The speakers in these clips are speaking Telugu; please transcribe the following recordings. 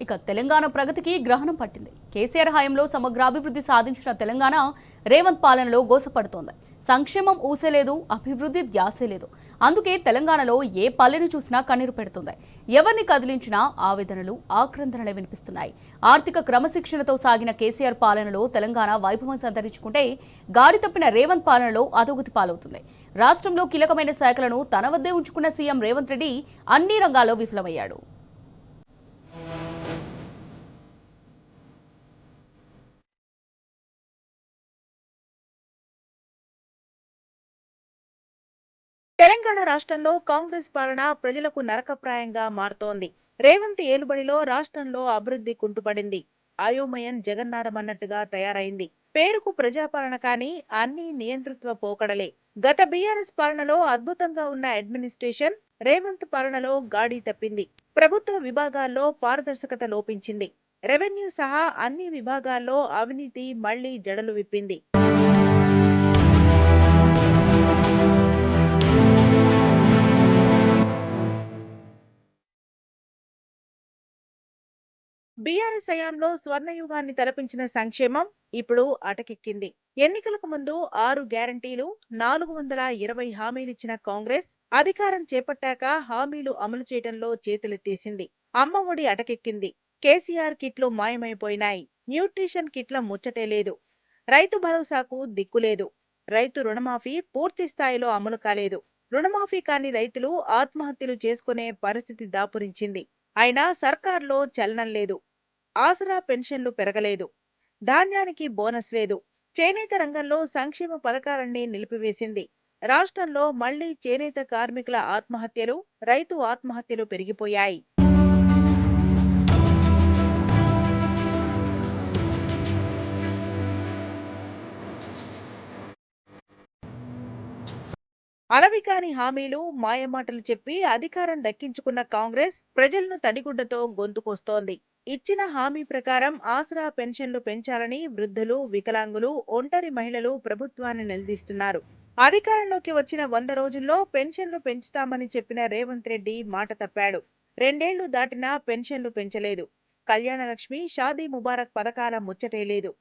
ఇక తెలంగాణ ప్రగతికి గ్రహణం పట్టింది. కేసీఆర్ హయాంలో సమగ్రాభివృద్ధి సాధించిన తెలంగాణ రేవంత్ పాలనలో గోసపడుతోంది. సంక్షేమం ఊసేలేదు, అభివృద్ధి ధ్యాసే లేదు. అందుకే తెలంగాణలో ఏ పల్లెని చూసినా కన్నీరు పెడుతుంది. ఎవరిని కదిలించినా ఆవేదనలు, ఆక్రందనలే వినిపిస్తున్నాయి. ఆర్థిక క్రమశిక్షణతో సాగిన కేసీఆర్ పాలనలో తెలంగాణ వైభవం సంతరించుకుంటే, గాడి తప్పిన రేవంత్ పాలనలో అధోగతి పాలవుతుంది. రాష్ట్రంలో కీలకమైన శాఖలను తన వద్దే ఉంచుకున్న సీఎం రేవంత్ రెడ్డి అన్ని రంగాల్లో విఫలమయ్యాడు. తెలంగాణ రాష్ట్రంలో కాంగ్రెస్ పాలన ప్రజలకు నరకప్రాయంగా మారుతోంది. రేవంత్ ఏలుబడిలో రాష్ట్రంలో అభివృద్ధి కుంటుపడింది. అయోమయం జగన్నాథమన్నట్టుగా తయారైంది. పేరుకు ప్రజాపాలన కానీ అన్ని నియంతృత్వ పోకడలే. గత బీఆర్ఎస్ పాలనలో అద్భుతంగా ఉన్న అడ్మినిస్ట్రేషన్ రేవంత్ పాలనలో గాడి తప్పింది. ప్రభుత్వ విభాగాల్లో పారదర్శకత లోపించింది. రెవెన్యూ సహా అన్ని విభాగాల్లో అవినీతి మళ్లీ జడలు విప్పింది. బీఆర్ఎస్ హయాంలో స్వర్ణయుగాన్ని తలపించిన సంక్షేమం ఇప్పుడు అటకెక్కింది. ఎన్నికలకు ముందు 6 గ్యారంటీలు, 420 హామీలిచ్చిన కాంగ్రెస్ అధికారం చేపట్టాక హామీలు అమలు చేయడంలో చేతులెత్తేసింది. అమ్మ ఒడి అటకెక్కింది. కేసీఆర్ కిట్లు మాయమైపోయినాయి. న్యూట్రిషన్ కిట్ల ముచ్చటే లేదు. రైతు భరోసాకు దిక్కులేదు. రైతు రుణమాఫీ పూర్తి స్థాయిలో అమలు కాలేదు. రుణమాఫీ కాని రైతులు ఆత్మహత్యలు చేసుకునే పరిస్థితి దాపురించింది. అయినా సర్కార్లో చలనం లేదు. ఆసరా పెన్షన్లు పెరగలేదు. ధాన్యానికి బోనస్ లేదు. చేనేత రంగంలో సంక్షేమ పథకాలన్నీ నిలిపివేసింది. రాష్ట్రంలో మళ్లీ చేనేత కార్మికుల ఆత్మహత్యలు, రైతు ఆత్మహత్యలు పెరిగిపోయాయి. అలవికాని హామీలు, మాయమాటలు చెప్పి అధికారం దక్కించుకున్న కాంగ్రెస్ ప్రజలను తడిగుడ్డతో గొంతుకొస్తోంది. ఇచ్చిన హామీ ప్రకారం ఆసరా పెన్షన్లు పెంచాలని వృద్ధులు, వికలాంగులు, ఒంటరి మహిళలు ప్రభుత్వాన్ని నిలదీస్తున్నారు. అధికారంలోకి వచ్చిన 100 రోజుల్లో పెన్షన్లు పెంచుతామని చెప్పిన రేవంత్ రెడ్డి మాట తప్పాడు. 2 ఏళ్లు దాటినా పెన్షన్లు పెంచలేదు. కళ్యాణలక్ష్మి, షాదీ ముబారక్ పథకాల ముచ్చటే లేదు.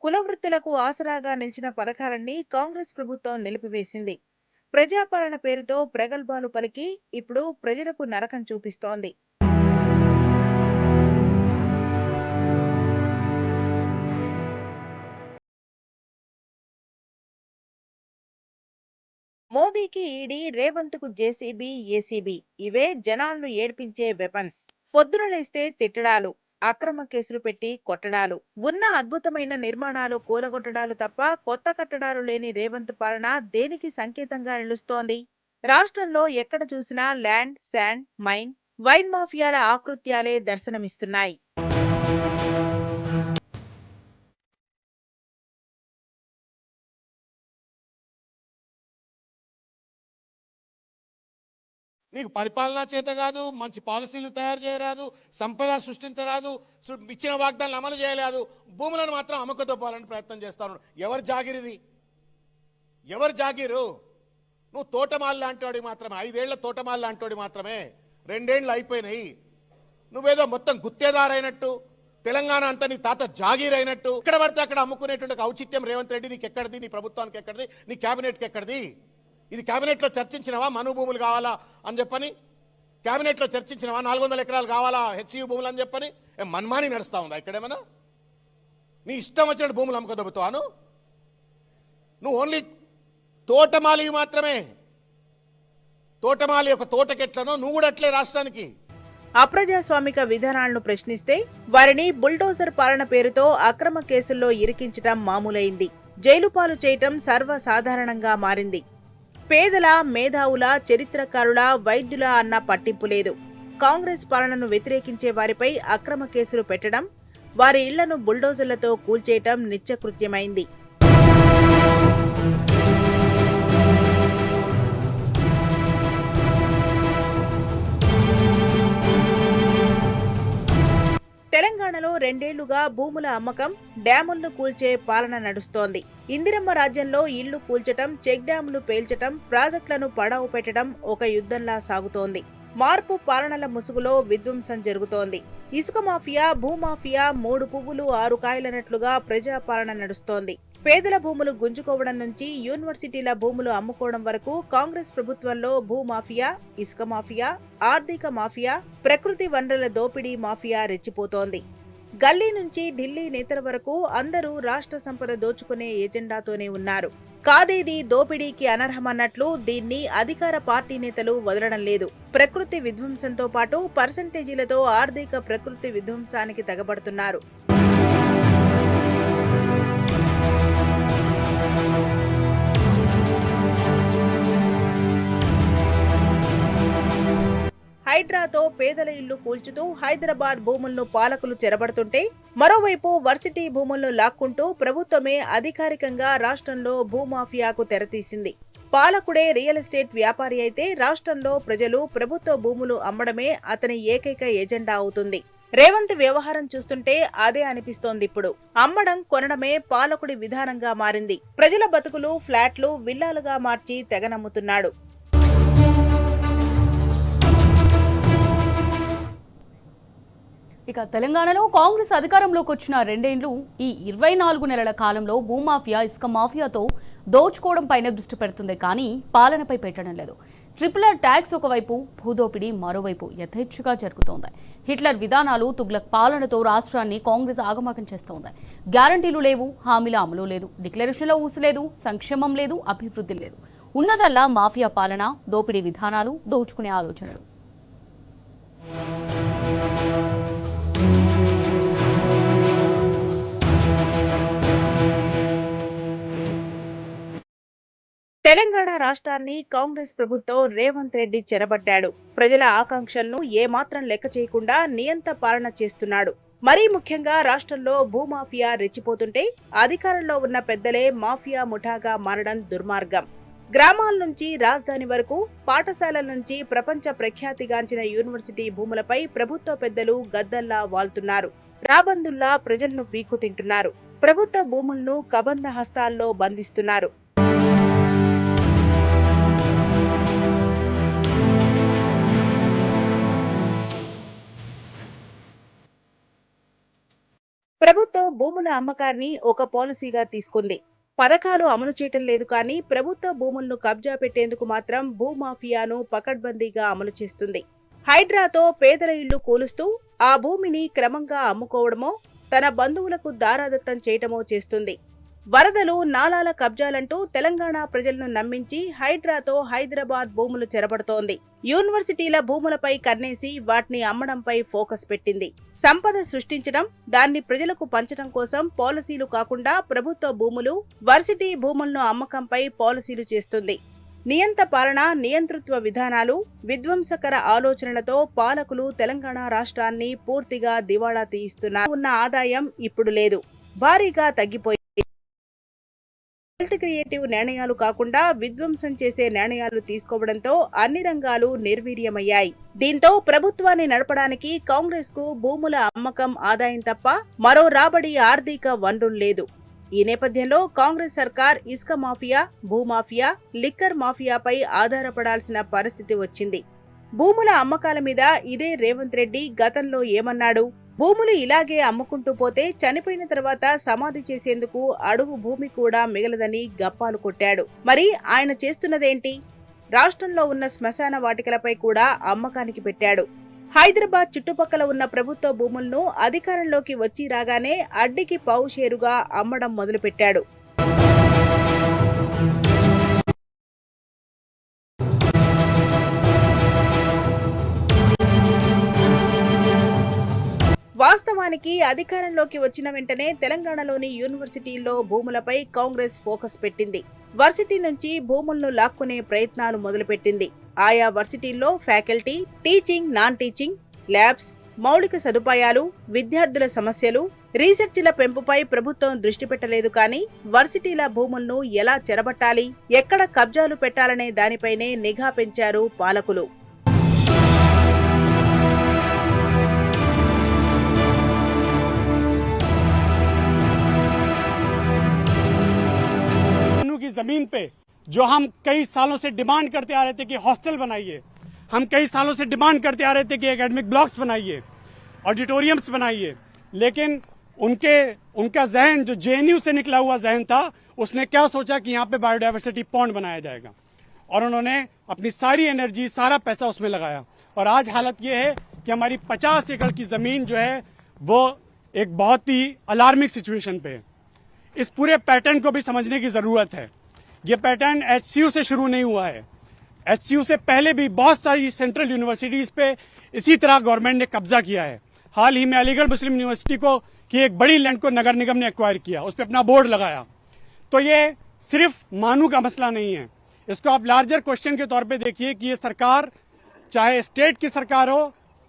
కుల వృత్తులకు ఆసరాగా నిలిచిన పథకాలన్నీ కాంగ్రెస్ ప్రభుత్వం నిలిపివేసింది. ప్రజాపాలన పేరుతో ప్రగల్భాలు పలికి ఇప్పుడు ప్రజలకు నరకం చూపిస్తోంది. మోదీకి ఈడీ, రేవంత్ కు జేసీబీ, ఏసీబీ ఇవే జనాలను ఏడ్పించే వెపన్స్. పొద్దున లేస్తే తిట్టడాలు, అక్రమ కేసులు పెట్టి కొట్టడాలు, ఉన్న అద్భుతమైన నిర్మాణాలు కూలగొట్టడాలు తప్ప కొత్త కట్టడాలు లేని రేవంత్ పాలన దేనికి సంకేతంగా నిలుస్తోంది? రాష్ట్రంలో ఎక్కడ చూసినా ల్యాండ్, శాండ్, మైన్, వైన్ మాఫియాల ఆకృత్యాలే దర్శనమిస్తున్నాయి. నీకు పరిపాలన చేత కాదు, మంచి పాలసీలు తయారు చేయరాదు, సంపద సృష్టించరాదు, ఇచ్చిన వాగ్దానాలు అమలు చేయలేదు, భూములను మాత్రం అమ్మకదొప్పాలని ప్రయత్నం చేస్తాను. ఎవరు జాగిరిది? ఎవరు జాగీరు? నువ్వు తోటమాలి లాంటివాడి మాత్రమే, 5 ఏళ్ల తోటమాలి లాంటివాడి మాత్రమే. 2 ఏళ్ళు అయిపోయినాయి. నువ్వేదో మొత్తం గుత్తేదారైనట్టు, తెలంగాణ అంతా నీ తాత జాగీరైనట్టు ఇక్కడ పడితే అక్కడ అమ్ముకునేటువంటి ఔచిత్యం రేవంత్ రెడ్డి నీకు ఎక్కడిది? నీ ప్రభుత్వానికి ఎక్కడిది? నీ క్యాబినెట్కి ఎక్కడిది? ఇది క్యాబినెట్లో చర్చించినవా? మను భూములు కావాలా అని చెప్పని క్యాబినెట్లో చర్చించినవా? 400 ఎకరాలు కావాలా హెచ్యూ భూములు అని చెప్పని మన్మాని నడుస్తా ఉందా ఇక్కడేమన్నా? నీ ఇష్టం వచ్చినట్టు భూములు అమ్ముకోదొబ్బుతావాను? నువ్వు ఓన్లీ తోటమాలి మాత్రమే. తోటమాలి ఒక తోటకెట్లనో నువ్వు కూడా అట్లే రాష్ట్రానికి. అప్రజాస్వామిక విధానాలను ప్రశ్నిస్తే వారిని బుల్డోజర్ పాలన పేరుతో అక్రమ కేసుల్లో ఇరికించటం మామూలైంది. జైలు పాలు చేయటం సర్వసాధారణంగా మారింది. పేదల, మేధావుల, చరిత్రకారుల, వైద్యుల అన్న పట్టింపు లేదు. కాంగ్రెస్ పాలనను వ్యతిరేకించే వారిపై అక్రమ కేసులు పెట్టడం, వారి ఇళ్లను బుల్డోజర్లతో కూల్చేయటం నిత్యకృత్యమైంది. తెలంగాణలో 2 ఏళ్లుగా భూముల అమ్మకం, డ్యాములను కూల్చే పాలన నడుస్తోంది. ఇందిరమ్మ రాజ్యంలో ఇళ్లు కూల్చటం, చెక్ డ్యాములు పేల్చటం, ప్రాజెక్టులను పడావు పెట్టడం ఒక యుద్ధంలా సాగుతోంది. మార్పు పాలనల ముసుగులో విధ్వంసం జరుగుతోంది. ఇసుక మాఫియా, భూమాఫియా 3 పువ్వులు 6 కాయలన్నట్లుగా ప్రజాపాలన నడుస్తోంది. పేదల భూములు గుంజుకోవడం నుంచి యూనివర్సిటీల భూములు అమ్ముకోవడం వరకు కాంగ్రెస్ ప్రభుత్వంలో భూమాఫియా, ఇసుక మాఫియా, ఆర్థిక మాఫియా, ప్రకృతి వనరుల దోపిడీ మాఫియా రెచ్చిపోతోంది. గల్లీ నుంచి ఢిల్లీ నేతల వరకు అందరూ రాష్ట్ర సంపద దోచుకునే ఎజెండాతోనే ఉన్నారు. కాదేది దోపిడీకి అనర్హమన్నట్లు దీన్ని అధికార పార్టీ నేతలు వదలడం లేదు. ప్రకృతి విధ్వంసంతో పాటు పర్సంటేజీలతో ఆర్థిక ప్రకృతి విధ్వంసానికి తెగబడుతున్నారు. హైడ్రాతో పేదల ఇళ్లు కూల్చుతూ హైదరాబాద్ భూములను పాలకులు చెరబడుతుంటే, మరోవైపు వర్సిటీ భూములను లాక్కుంటూ ప్రభుత్వమే అధికారికంగా రాష్ట్రంలో భూమాఫియాకు తెరతీసింది. పాలకుడే రియల్ ఎస్టేట్ వ్యాపారి అయితే రాష్ట్రంలో ప్రజలు ప్రభుత్వ భూములు అమ్మడమే అతని ఏకైక ఎజెండా అవుతుంది. రేవంత్ వ్యవహారం చూస్తుంటే అదే అనిపిస్తోంది. ఇప్పుడు అమ్మడం, కొనడమే పాలకుడి విధానంగా మారింది. ప్రజల బతుకులు ఫ్లాట్లు, విల్లాలుగా మార్చి తెగనమ్ముతున్నాడు. ఇక తెలంగాణలో కాంగ్రెస్ అధికారంలోకి వచ్చిన 2 ఏళ్లు, ఈ 24 నెలల కాలంలో భూమాఫియా, ఇసుక మాఫియాతో దోచుకోవడం పైన దృష్టి పెడుతుంది కానీ పాలనపై పెట్టడం లేదు. ట్రిపులర్ ట్యాక్స్ ఒకవైపు, భూదోపిడీ మరోవైపు యథేచ్ఛగా జరుగుతోంది. హిట్లర్ విధానాలు, తుగ్లక్ పాలనతో రాష్ట్రాన్ని కాంగ్రెస్ ఆగమాగం చేస్తోంది. గ్యారంటీలు లేవు, హామీల అమలు లేదు, డిక్లరేషన్లో ఊసలేదు, సంక్షేమం లేదు, అభివృద్ధి లేదు. ఉన్నదల్లా మాఫియా పాలన, దోపిడీ విధానాలు, దోచుకునే ఆలోచనలు. తెలంగాణ రాష్ట్రాన్ని కాంగ్రెస్ ప్రభుత్వం రేవంత్ రెడ్డి చెరబడ్డాడు. ప్రజల ఆకాంక్షలను ఏమాత్రం లెక్క చేయకుండా నియంత పాలన చేస్తున్నాడు. మరీ ముఖ్యంగా రాష్ట్రంలో భూమాఫియా రెచ్చిపోతుంటే అధికారంలో ఉన్న పెద్దలే మాఫియా ముఠాగా మారడం దుర్మార్గం. గ్రామాల నుంచి రాజధాని వరకు, పాఠశాలల నుంచి ప్రపంచ ప్రఖ్యాతిగాంచిన యూనివర్సిటీ భూములపై ప్రభుత్వ పెద్దలు గద్దల్లా వాల్తున్నారు. రాబందుల్లా ప్రజలను పీకు తింటున్నారు. ప్రభుత్వ భూములను కబంధ హస్తాల్లో బంధిస్తున్నారు. ప్రభుత్వం భూముల అమ్మకాన్ని ఒక పాలసీగా తీసుకుంది. పథకాలు అమలు చేయటం లేదు కానీ ప్రభుత్వ భూములను కబ్జా పెట్టేందుకు మాత్రం భూమాఫియాను పకడ్బందీగా అమలు చేస్తుంది. హైడ్రాతో పేదల ఇళ్లు కూలుస్తూ ఆ భూమిని క్రమంగా అమ్ముకోవడమో, తన బంధువులకు దారాదత్తం చేయటమో చేస్తుంది. వరదలు, నాలాల కబ్జాలంటూ తెలంగాణ ప్రజలను నమ్మించి హైడ్రాతో హైదరాబాద్ భూములు చెరబడుతోంది. యూనివర్సిటీల భూములపై కన్నేసి వాటిని అమ్మడంపై ఫోకస్ పెట్టింది. సంపద సృష్టించడం, దాన్ని ప్రజలకు పంచడం కోసం పాలసీలు కాకుండా ప్రభుత్వ భూములు, వర్సిటీ భూములను అమ్మకంపై పాలసీలు చేస్తుంది. నియంత పాలన, నియంతృత్వ విధానాలు, విధ్వంసకర ఆలోచనలతో పాలకులు తెలంగాణ రాష్ట్రాన్ని పూర్తిగా దివాళా తీయిస్తున్నారు. ఉన్న ఆదాయం ఇప్పుడు లేదు, భారీగా తగ్గిపోయింది. హెల్త్ క్రియేటివ్ నిర్ణయాలు కాకుండా విధ్వంసం చేసే నిర్ణయాలు తీసుకోవడంతో అన్ని రంగాలు నిర్వీర్యమయ్యాయి. దీంతో ప్రభుత్వాన్ని నడపడానికి కాంగ్రెస్ కు భూముల అమ్మకం ఆదాయం తప్ప మరో రాబడి, ఆర్థిక వనరులు లేదు. ఈ నేపథ్యంలో కాంగ్రెస్ సర్కార్ ఇసుక మాఫియా, భూమాఫియా, లిక్కర్ మాఫియాపై ఆధారపడాల్సిన పరిస్థితి వచ్చింది. భూముల అమ్మకాల మీద ఇదే రేవంత్ రెడ్డి గతంలో ఏమన్నాడు? భూములు ఇలాగే అమ్ముకుంటూ పోతే చనిపోయిన తర్వాత సమాధి చేసేందుకు అడుగు భూమి కూడా మిగలదని గప్పాలు కొట్టాడు. మరి ఆయన చేస్తున్నదేంటి? రాష్ట్రంలో ఉన్న శ్మశాన వాటికలపై కూడా అమ్మకానికి పెట్టాడు. హైదరాబాద్ చుట్టుపక్కల ఉన్న ప్రభుత్వ భూములను అధికారంలోకి వచ్చి రాగానే అడ్డికి పావుషేరుగా అమ్మడం మొదలుపెట్టాడు. వాస్తవానికి అధికారంలోకి వచ్చిన వెంటనే తెలంగాణలోని యూనివర్సిటీల్లో భూములపై కాంగ్రెస్ ఫోకస్ పెట్టింది. వర్సిటీ నుంచి భూములను లాక్కునే ప్రయత్నాలు మొదలుపెట్టింది. ఆయా వర్సిటీల్లో faculty, teaching, non teaching, labs, మౌలిక సదుపాయాలు, విద్యార్థుల సమస్యలు, రీసెర్చ్ల పెంపుపై ప్రభుత్వం దృష్టి పెట్టలేదు కానీ వర్సిటీల భూములను ఎలా చెరబట్టాలి, ఎక్కడ కబ్జాలు పెట్టాలనే దానిపైనే నిఘా పెంచారు పాలకులు. की जमीन पे जो हम कई सालों से डिमांड करते आ रहे थे कि हॉस्टल बनाइए, हम कई सालों से डिमांड करते आ रहे थे कि एकेडमिक ब्लॉक्स बनाइए, ऑडिटोरियम्स बनाइए, लेकिन उनका जहन जो जेएनयू से निकला हुआ जहन था, उसने क्या सोचा कि यहाँ पे बायोडाइवर्सिटी पॉन्ड बनाया जाएगा, और उन्होंने अपनी सारी एनर्जी, सारा पैसा उसमें लगाया। और आज हालत ये है कि हमारी 50 एकड़ की जमीन जो है वो एक बहुत ही अलार्मिंग सिचुएशन पे है। इस पूरे पैटर्न को भी समझने की जरूरत है। ये पैटर्न एचसीयू से शुरू नहीं हुआ है। एचसीयू से पहले भी बहुत सारी सेंट्रल यूनिवर्सिटीज पे इसी तरह गवर्नमेंट ने कब्जा किया है। हाल ही में अलीगढ़ मुस्लिम यूनिवर्सिटी को की एक बड़ी लैंड को नगर निगम ने एक्वायर किया, उस पर अपना बोर्ड लगाया। तो ये सिर्फ मानू का मसला नहीं है, इसको आप लार्जर क्वेश्चन के तौर पे देखिए कि ये सरकार, चाहे स्टेट की सरकार हो,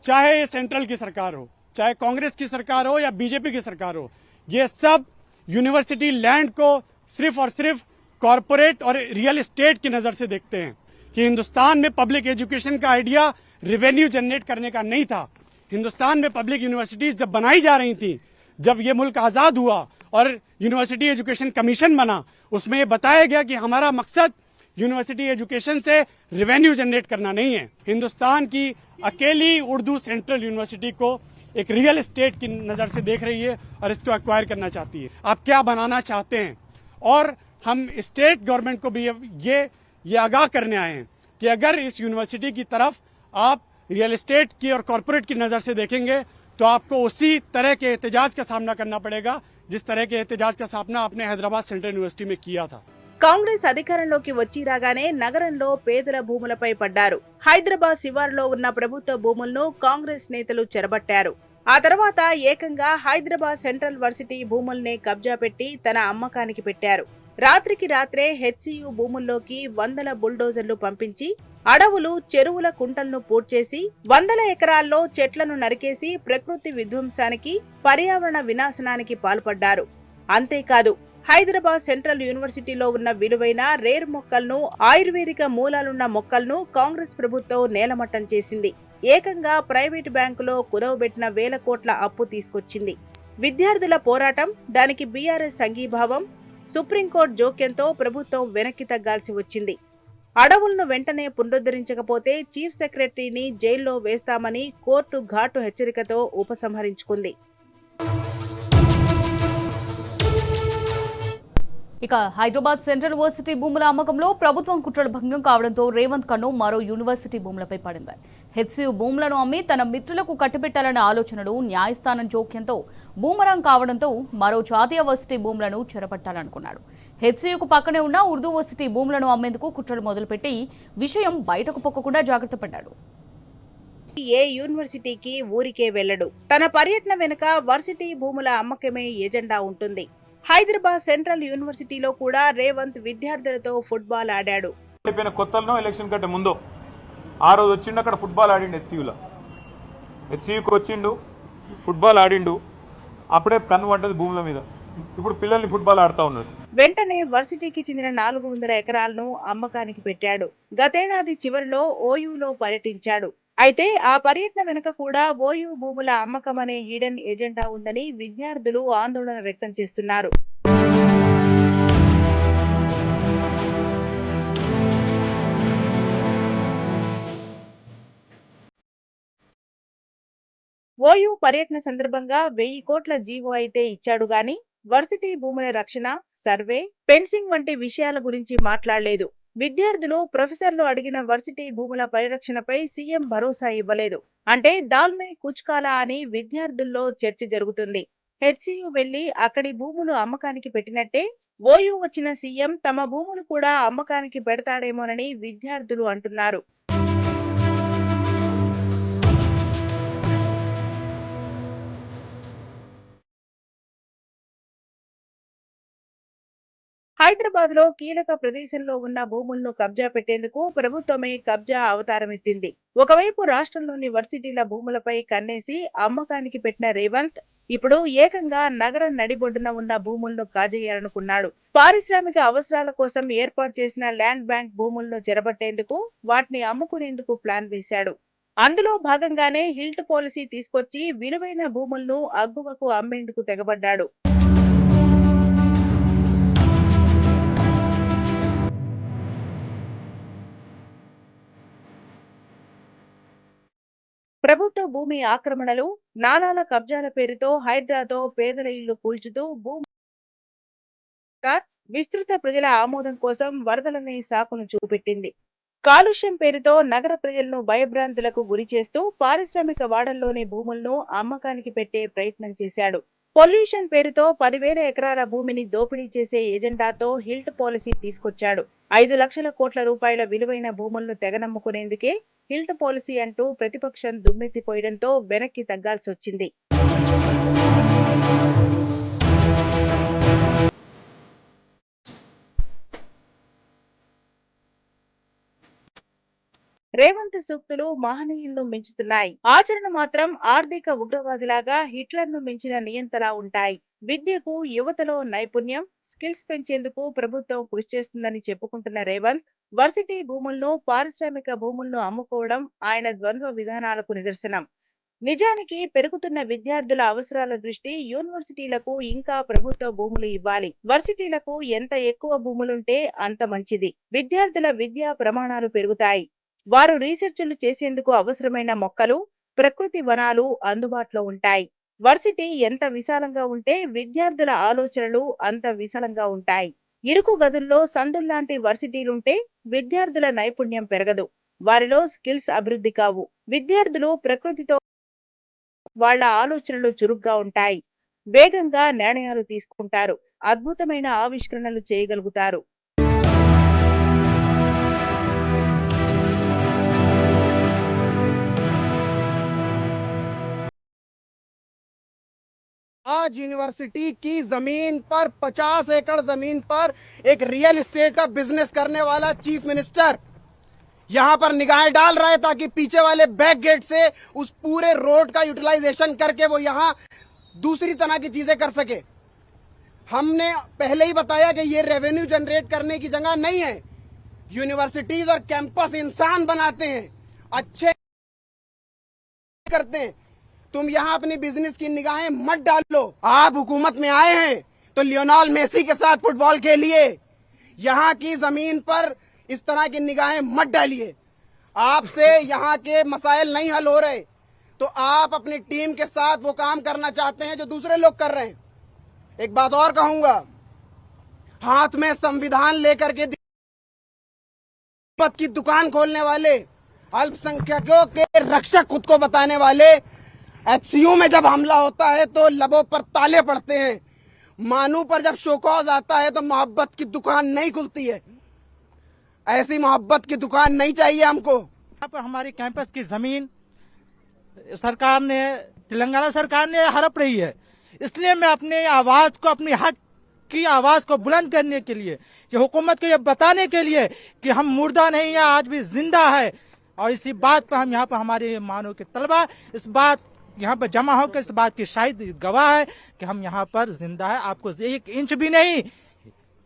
चाहे सेंट्रल की सरकार हो, चाहे कांग्रेस की सरकार हो या बीजेपी की सरकार हो, ये सब यूनिवर्सिटी लैंड को सिर्फ और सिर्फ कॉरपोरेट और रियल एस्टेट की नजर से देखते हैं कि हिंदुस्तान में पब्लिक एजुकेशन का आइडिया रेवेन्यू जनरेट करने का नहीं था। हिंदुस्तान में पब्लिक यूनिवर्सिटीज जब बनाई जा रही थी, जब ये मुल्क आजाद हुआ और यूनिवर्सिटी एजुकेशन कमीशन बना, उसमें ये बताया गया कि हमारा मकसद यूनिवर्सिटी एजुकेशन से रेवेन्यू जनरेट करना नहीं है। हिंदुस्तान की अकेली उर्दू सेंट्रल यूनिवर्सिटी को एक रियल एस्टेट की नजर से देख रही है और इसको एक्वायर करना चाहती है। आप क्या बनाना चाहते हैं? और हम स्टेट गवर्नमेंट को भी ये आगाह करने आए हैं कि अगर इस यूनिवर्सिटी की तरफ आप रियल एस्टेट की और कॉरपोरेट की नजर से देखेंगे तो आपको उसी तरह के एहतजाज का सामना करना पड़ेगा जिस तरह के एहतजाज का सामना आपने हैदराबाद सेंट्रल यूनिवर्सिटी में किया था। కాంగ్రెస్ అధికారంలోకి వచ్చి రాగానే నగరంలో పేదల భూములపై పడ్డారు. హైదరాబాద్ శివారులో ఉన్న ప్రభుత్వ భూములను కాంగ్రెస్ నేతలు చెరబట్టారు. ఆ తర్వాత ఏకంగా హైదరాబాద్ సెంట్రల్ వర్సిటీ భూముల్ని కబ్జా పెట్టి తన అమ్మకానికి పెట్టారు. రాత్రికి రాత్రే హెచ్సియు భూముల్లోకి వందల బుల్డోజర్లు పంపించి అడవులు, చెరువుల కుంటలను పూడ్చేసి వందల ఎకరాల్లో చెట్లను నరికేసి ప్రకృతి విధ్వంసానికి, పర్యావరణ వినాశనానికి పాల్పడ్డారు. అంతేకాదు, హైదరాబాద్ సెంట్రల్ యూనివర్సిటీలో ఉన్న విలువైన రేర్ మొక్కలను, ఆయుర్వేదిక మూలాలున్న మొక్కలను కాంగ్రెస్ ప్రభుత్వం నేలమట్టం చేసింది. ఏకంగా ప్రైవేటు బ్యాంకులో కుదవబెట్టిన వేల కోట్ల అప్పు తీసుకొచ్చింది. విద్యార్థుల పోరాటం, దానికి బీఆర్ఎస్ సంఘీభావం, సుప్రీంకోర్టు జోక్యంతో ప్రభుత్వం వెనక్కి తగ్గాల్సి వచ్చింది. అడవులను వెంటనే పునరుద్ధరించకపోతే చీఫ్ సెక్రటరీని జైల్లో వేస్తామని కోర్టు ఘాటు హెచ్చరికతో ఉపసంహరించుకుంది. ఇక హైదరాబాద్ సెంట్రల్ యూనివర్సిటీ భూముల అమ్మకంలో ప్రభుత్వం కుట్రలు భంగం కావడంతో రేవంత్ కన్ను మరో యూనివర్సిటీ భూములపై పడింది. హెచ్సియు భూములను అమ్మి తన మిత్రులకు కట్టిపెట్టాలనే ఆలోచనలు న్యాయస్థానం జోక్యంతో బూమరాంగ్ కావడంతో మరో జాతీయ వర్సిటీ భూములను చెరపట్టాలనుకున్నాడు. హెచ్సియుకు పక్కనే ఉన్న ఉర్దూ వర్సిటీ భూములను అమ్మేందుకు కుట్రలు మొదలుపెట్టి విషయం బయటకు పొక్కకుండా జాగ్రత్త పడ్డాడు. ఏ యూనివర్సిటీకి ఊరికే వెళ్లడు. తన పర్యటన వెనుక వర్సిటీ భూముల అమ్మకమే ఎజెండా ఉంటుంది. హైదరాబాద్ సెంట్రల్ యూనివర్సిటీలో కూడా రేవంత్ విద్యార్థులతో ఫుట్బాల్ ఆడాడు. కొత్తలో ఎలక్షన్ కంటే ముందు ఆ రోజు వచ్చిండు, అక్కడ ఫుట్బాల్ ఆడిండు. హెచ్సియుకి వచ్చిండు, ఫుట్బాల్ ఆడిండు. అప్పుడే కన్ను పడ్డది భూముల మీద. ఇప్పుడు పిల్లల్ని ఫుట్బాల్ ఆడుతా ఉన్నారు. వెంటనే వర్సిటీకి చెందిన 400 ఎకరాలను అమ్మకానికి పెట్టాడు. గతేడాది చివరిలో ఓయూలో పర్యటించాడు. అయితే ఆ పర్యటన వెనుక కూడా ఓయూ భూముల అమ్మకం అనే హిడెన్ ఎజెండా ఉందని విద్యార్థులు ఆందోళన వ్యక్తం చేస్తున్నారు. ఓయూ పర్యటన సందర్భంగా 1000 కోట్ల జీవో అయితే ఇచ్చాడు గాని వర్సిటీ భూముల రక్షణ, సర్వే, ఫెన్సింగ్ వంటి విషయాల గురించి మాట్లాడలేదు. విద్యార్థులు, ప్రొఫెసర్లు అడిగిన వర్సిటీ భూముల పరిరక్షణపై సీఎం భరోసా ఇవ్వలేదు. అంటే దాల్మే కుచ్కాలా అని విద్యార్థుల్లో చర్చ జరుగుతుంది. హెచ్సియు వెళ్లి అక్కడి భూములు అమ్మకానికి పెట్టినట్టే ఓయూ వచ్చిన సీఎం తమ భూములు కూడా అమ్మకానికి పెడతాడేమోనని విద్యార్థులు అంటున్నారు. హైదరాబాద్ లో కీలక ప్రదేశంలో ఉన్న భూములను కబ్జా పెట్టేందుకు ప్రభుత్వమే కబ్జా అవతారమెత్తింది. ఒకవైపు రాష్ట్రంలోని వర్సిటీల భూములపై కన్నేసి అమ్మకానికి పెట్టిన రేవంత్ ఇప్పుడు ఏకంగా నగరం నడిబొడ్డున ఉన్న భూములను కాజేయాలనుకున్నాడు. పారిశ్రామిక అవసరాల కోసం ఏర్పాటు చేసిన ల్యాండ్ బ్యాంక్ భూములను చెరబట్టేందుకు, వాటిని అమ్ముకునేందుకు ప్లాన్ వేశాడు. అందులో భాగంగానే హిల్ట్ పాలసీ తీసుకొచ్చి విలువైన భూములను అగ్గువకు అమ్మేందుకు తెగబడ్డాడు. ప్రభుత్వ భూమి ఆక్రమణలు, నాలాల కబ్జాల పేరుతో హైడ్రాతో పేదల ఇళ్లు కూల్చుతూ విస్తృత ప్రజల ఆమోదం కోసం వరదలనే సాకును చూపెట్టింది. కాలుష్యం పేరుతో నగర ప్రజలను భయభ్రాంతులకు గురి చేస్తూ పారిశ్రామిక వాడల్లోని భూములను అమ్మకానికి పెట్టే ప్రయత్నం చేశాడు. పొల్యూషన్ పేరుతో 10,000 ఎకరాల భూమిని దోపిడీ చేసే ఎజెండాతో హిల్ట్ పాలసీ తీసుకొచ్చాడు. 5 లక్షల కోట్ల రూపాయల విలువైన భూములను తెగనమ్ముకునేందుకే హిల్ట్ పాలసీ అంటూ ప్రతిపక్షం దుమ్మెత్తిపోయడంతో వెనక్కి తగ్గాల్సొచ్చింది. రేవంత్ సూక్తులు మహనీయులను మించుతున్నాయి. ఆచరణ మాత్రం ఆర్థిక ఉగ్రవాదిలాగా హిట్లర్ను మించిన నియంతలా ఉంటాయి. విద్యకు యువతలో నైపుణ్యం, స్కిల్స్ పెంచేందుకు ప్రభుత్వం కృషి చేస్తుందని చెప్పుకుంటున్న రేవంత్ వర్సిటీ భూములను, పారిశ్రామిక భూములను అమ్ముకోవడం ఆయన ద్వంద్వ విధానాలకు నిదర్శనం. నిజానికి పెరుగుతున్న విద్యార్థుల అవసరాల దృష్టి యూనివర్సిటీలకు ఇంకా ప్రభుత్వ భూములు ఇవ్వాలి. వర్సిటీలకు ఎంత ఎక్కువ భూములుంటే అంత మంచిది. విద్యార్థుల విద్యా ప్రమాణాలు పెరుగుతాయి. వారు రీసెర్చ్లు చేసేందుకు అవసరమైన మొక్కలు, ప్రకృతి వనాలు అందుబాటులో ఉంటాయి. వర్సిటీ ఎంత విశాలంగా ఉంటే విద్యార్థుల ఆలోచనలు అంత విశాలంగా ఉంటాయి. ఇరుకు గదుల్లో సందుల్లాంటి వర్సిటీలుంటే విద్యార్థుల నైపుణ్యం పెరగదు. వారిలో స్కిల్స్ అభివృద్ధి కావు. విద్యార్థులు ప్రకృతితో వాళ్ళ ఆలోచనలు చురుగ్గా ఉంటాయి. వేగంగా నిర్ణయాలు తీసుకుంటారు. అద్భుతమైన ఆవిష్కరణలు చేయగలుగుతారు. आज यूनिवर्सिटी की जमीन पर 50 एकड़ जमीन पर एक रियल एस्टेट का बिजनेस करने वाला चीफ मिनिस्टर यहां पर निगाहें डाल रहा है ताकि पीछे वाले बैक गेट से उस पूरे रोड का यूटिलाइजेशन करके वो यहां दूसरी तरह की चीजें कर सके। हमने पहले ही बताया कि ये रेवेन्यू जनरेट करने की जगह नहीं है। यूनिवर्सिटीज और कैंपस इंसान बनाते हैं, अच्छे करते हैं। तुम यहाँ अपनी बिजनेस की निगाहें मत डालो। आप हुकूमत में आए हैं तो लियोनेल मेसी के साथ फुटबॉल खेलिए। यहाँ की जमीन पर इस तरह की निगाहें मत डालिए। आपसे यहाँ के मसाइल नहीं हल हो रहे तो आप अपनी टीम के साथ वो काम करना चाहते हैं जो दूसरे लोग कर रहे हैं। एक बात और कहूंगा, हाथ में संविधान लेकर के की दुकान खोलने वाले, अल्पसंख्यकों के रक्षक खुद को बताने वाले, एचसीयू में जब हमला होता है तो लबों पर ताले पड़ते हैं। मानू पर जब शोकॉज आता है तो मोहब्बत की दुकान नहीं खुलती है। ऐसी मोहब्बत की दुकान नहीं चाहिए हमको। यहाँ पर हमारी कैंपस की जमीन सरकार ने, तेलंगाना सरकार ने हड़प रही है। इसलिए मैं अपने आवाज को, अपनी हक की आवाज को बुलंद करने के लिए, ये हुकूमत को ये बताने के लिए कि हम मुर्दा नहीं है, आज भी जिंदा है। और इसी बात पर हम यहाँ पर हमारे मानो के तलबा इस बात यहाँ पर जमा होकर इस बात की शायद गवाह है कि हम यहाँ पर जिंदा है। आपको 1 इंच भी नहीं,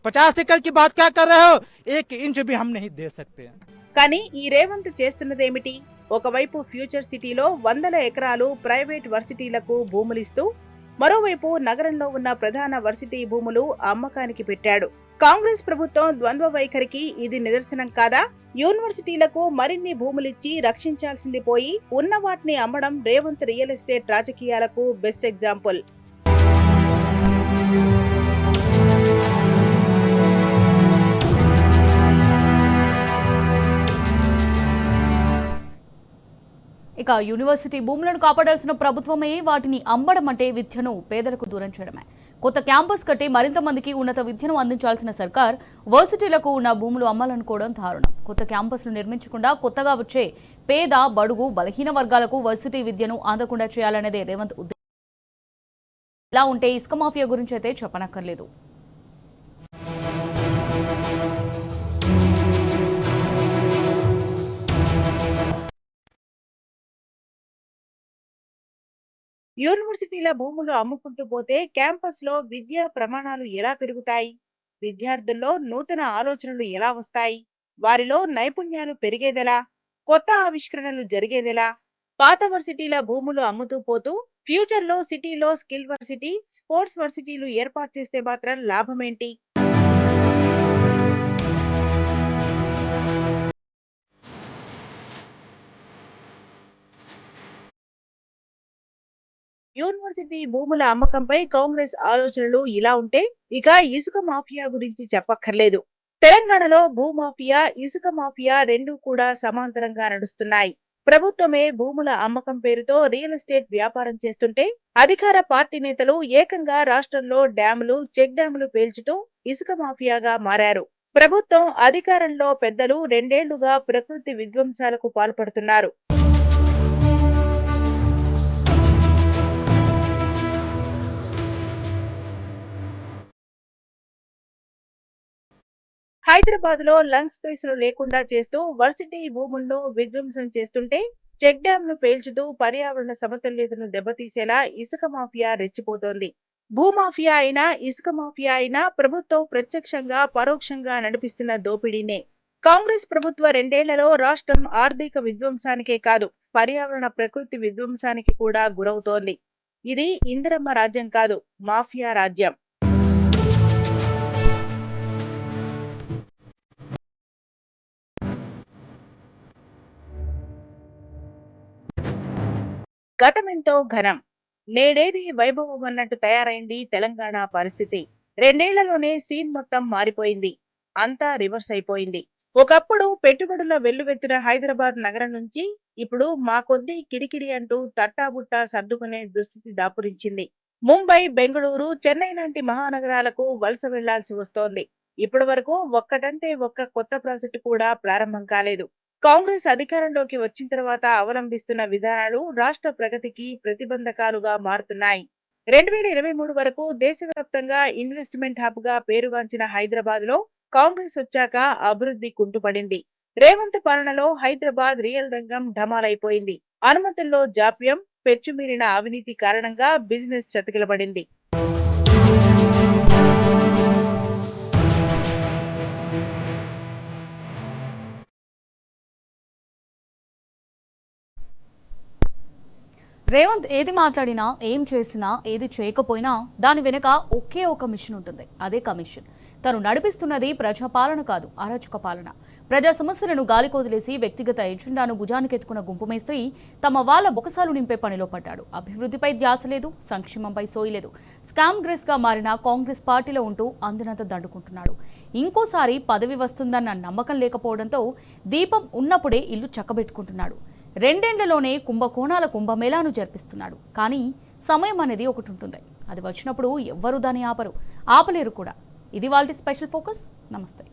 50 एकड़ की बात क्या कर रहे हो, 1 इंच भी हम नहीं दे सकते। కానీ ఈ రేవంత్ చేస్తున్నదేమిటి? ఒకవైపు ఫ్యూచర్ సిటీలో 100 ఎకరాలు ప్రైవేట్ వర్సిటీలకు భూములిస్తూ, మరోవైపు నగరంలో ఉన్న ప్రధాన వర్సిటీ భూములు అమ్మకానికి పెట్టాడు. కాంగ్రెస్ ప్రభుత్వం ద్వంద్వ వైఖరికి ఇది నిదర్శనం కాదా? యూనివర్సిటీలకు మరిన్ని భూములిచ్చి రక్షించాల్సింది పోయి ఉన్న వాటిని అమ్మడం రేవంత్ రియల్ ఎస్టేట్ రాజకీయాలకు బెస్ట్ ఎగ్జాంపుల్. ఇక యూనివర్సిటీ భూములను కాపాడాల్సిన ప్రభుత్వమే వాటిని అమ్మడం అంటే విద్యను పేదలకు దూరం చేయడమే. కొత్త క్యాంపస్ కట్టి మరింత మందికి ఉన్నత విద్యను అందించాల్సిన సర్కార్ వర్సిటీలకు ఉన్న భూములు అమ్మాలనుకోవడం దారుణం. కొత్త క్యాంపస్లు నిర్మించకుండా కొత్తగా వచ్చే పేద, బడుగు, బలహీన వర్గాలకు వర్సిటీ విద్యను అందకుండా చేయాలనేదే రేవంత్ ఉద్దేశం. ఇలా ఉంటే ఇసుక మాఫియా గురించి అయితే చెప్పనక్కర్లేదు. యూనివర్సిటీల భూములు అమ్ముకుంటూ పోతే క్యాంపస్ లో విద్యా ప్రమాణాలు ఎలా పెరుగుతాయి? విద్యార్థుల్లో నూతన ఆలోచనలు ఎలా వస్తాయి? వారిలో నైపుణ్యాలు పెరిగేదెలా? కొత్త ఆవిష్కరణలు జరిగేదెలా? పాత వర్సిటీల భూములు అమ్ముతూ పోతూ ఫ్యూచర్ లో సిటీలో స్కిల్ వర్సిటీ, స్పోర్ట్స్ వర్సిటీలు ఏర్పాటు చేస్తే మాత్రం లాభమేంటి? యూనివర్సిటీ భూముల అమ్మకంపై కాంగ్రెస్ ఆలోచనలు ఇలా ఉంటే ఇక ఇసుక మాఫియా గురించి చెప్పక్కర్లేదు. తెలంగాణలో భూమాఫియా, ఇసుక మాఫియా రెండూ కూడా సమాంతరంగా నడుస్తున్నాయి. ప్రభుత్వమే భూముల అమ్మకం పేరుతో రియల్ ఎస్టేట్ వ్యాపారం చేస్తుంటే అధికార పార్టీ నేతలు ఏకంగా రాష్ట్రంలో డ్యాములు, చెక్ డ్యాములు పేల్చుతూ ఇసుక మాఫియాగా మారారు. ప్రభుత్వం అధికారంలో పెద్దలు 2 ఏళ్లుగా ప్రకృతి విధ్వంసాలకు పాల్పడుతున్నారు. హైదరాబాద్ లో లంగ్ స్పేస్ లు లేకుండా చేస్తూ వర్సిటీ భూములను విధ్వంసం చేస్తుంటే చెక్ డ్యాంలు పేల్చుతూ పర్యావరణ సమతుల్యతను దెబ్బతీసేలా ఇసుక మాఫియా రెచ్చిపోతోంది. భూమాఫియా అయినా, ఇసుక మాఫియా అయినా ప్రభుత్వం ప్రత్యక్షంగా, పరోక్షంగా నడిపిస్తున్న దోపిడీనే. కాంగ్రెస్ ప్రభుత్వ 2 ఏళ్లలో రాష్ట్రం ఆర్థిక విధ్వంసానికే కాదు, పర్యావరణ ప్రకృతి విధ్వంసానికి కూడా గురవుతోంది. ఇది ఇందిరమ్మ రాజ్యం కాదు, మాఫియా రాజ్యం. గతమెంతో ఘనం, నేడేది వైభవం అన్నట్టు తయారైంది తెలంగాణ పరిస్థితి. 2 ఏళ్లలోనే సీన్ మొత్తం మారిపోయింది. అంతా రివర్స్ అయిపోయింది. ఒకప్పుడు పెట్టుబడుల వెల్లువెత్తిన హైదరాబాద్ నగరం నుంచి ఇప్పుడు మా కొద్దీ కిరికిరి అంటూ తట్టాబుట్టా సర్దుకునే దుస్థితి దాపురించింది. ముంబై, బెంగళూరు, చెన్నై లాంటి మహానగరాలకు వలస వెళ్లాల్సి వస్తోంది. ఇప్పటి వరకు ఒక్కటంటే ఒక్క కొత్త ప్రాజెక్టు కూడా ప్రారంభం కాలేదు. కాంగ్రెస్ అధికారంలోకి వచ్చిన తర్వాత అవలంబిస్తున్న విధానాలు రాష్ట్ర ప్రగతికి ప్రతిబంధకాలుగా మారుతున్నాయి. 2023 వరకు దేశవ్యాప్తంగా ఇన్వెస్ట్మెంట్ హబ్ గా పేరుగాంచిన హైదరాబాద్ లో కాంగ్రెస్ వచ్చాక అభివృద్ధి కుంటుపడింది. రేవంత్ పాలనలో హైదరాబాద్ రియల్ రంగం ఢమాలైపోయింది. అనుమతుల్లో జాప్యం, పెచ్చుమీరిన అవినీతి కారణంగా బిజినెస్ చతికిలబడింది. రేవంత్ ఏది మాట్లాడినా, ఏం చేసినా, ఏది చేయకపోయినా దాని వెనుక ఒకే ఒక మిషన్ ఉంటుంది. అదే కమిషన్. తను నడిపిస్తున్నది ప్రజాపాలన కాదు, అరాచక పాలన. ప్రజా సమస్యలను గాలికొదిలేసి వ్యక్తిగత ఎజెండాను భుజానికెత్తుకున్న గుంపు మేస్త్రి తమ వాళ్ళ బొకసాలు నింపే పనిలో పడ్డాడు. అభివృద్ధిపై ధ్యాస లేదు, సంక్షేమంపై సోయి లేదు. స్కామ్ గ్రెస్ గా మారిన కాంగ్రెస్ పార్టీలో ఉంటూ అందినంత దండుకుంటున్నాడు. ఇంకోసారి పదవి వస్తుందన్న నమ్మకం లేకపోవడంతో దీపం ఉన్నప్పుడే ఇల్లు చక్కబెట్టుకుంటున్నాడు. 2 ఏళ్లలోనే కుంభకోణాల కుంభమేళాను జరిపిస్తున్నాడు. కానీ సమయం అనేది ఒకటి ఉంటుంది. అది వచ్చినప్పుడు ఎవ్వరూ దాన్ని ఆపలేరు కూడా. ఇది వాళ్ళ స్పెషల్ ఫోకస్. నమస్తే.